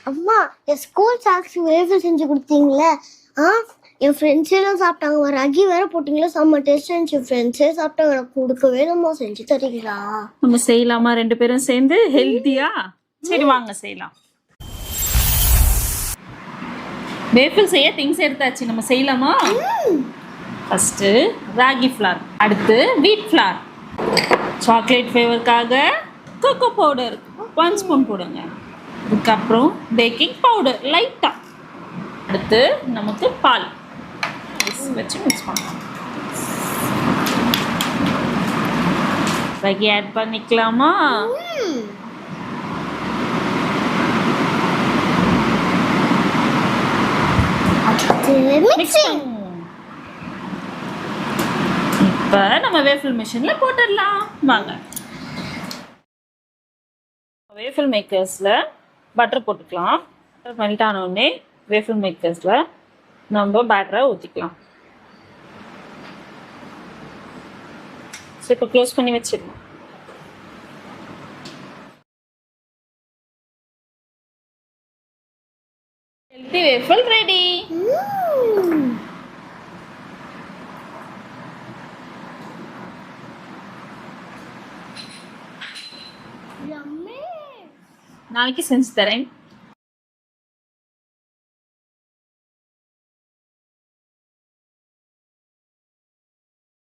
அம்மா என் school socks waffle செஞ்சு கொடுத்தீங்களே, என் friends எல்லாம் சாப்பிட்டாங்க. ஒரு அகி வேற போட்டிங்களா, செம்ம டேஸ்ட் இருந்துச்சு. ஃப்ரெண்ட்ஸே சாப்பிட்டாங்க, எனக்கு கொடுக்கவே நம்ம செஞ்சு தரீங்களா? நம்ம செய்யலாமா 2 பேரும் சேர்ந்து ஹெல்த்தியா? சரி வாங்க செய்யலாம். வேஃபில் செய்ய திங்ஸ் எடுத்தாச்சு, நம்ம செய்யலாமா? ஃபஸ்ட்டு ராகி ஃப்ளார், அடுத்து வீட் ஃப்ளார், சாக்லேட் ஃப்ளேவருக்காக கோகோ பவுடர் 1 ஸ்பூன் போடுங்க. அதுக்கப்புறம் பேக்கிங் பவுடர் லைட்டாக, அடுத்து நமக்கு பால் வச்சு மிக்ஸ் பண்ணலாம். ராகி ஆட் பண்ணிக்கலாமா? இப்போ நம்ம வேஃபில் மிஷினில் போட்டுடலாம் வாங்க. வேஃபில் மேக்கர்ஸில் பட்டர் போட்டுக்கலாம். பட்டர் மெல்ட் ஆனோடனே வேஃபில் மேக்கர்ஸில் நம்ம பேட்டரை ஊற்றிக்கலாம். ஸோ இப்போ க்ளோஸ் பண்ணி வச்சிடலாம். Healthy waffle ready. நாளைக்கு செஞ்சு தரேன்.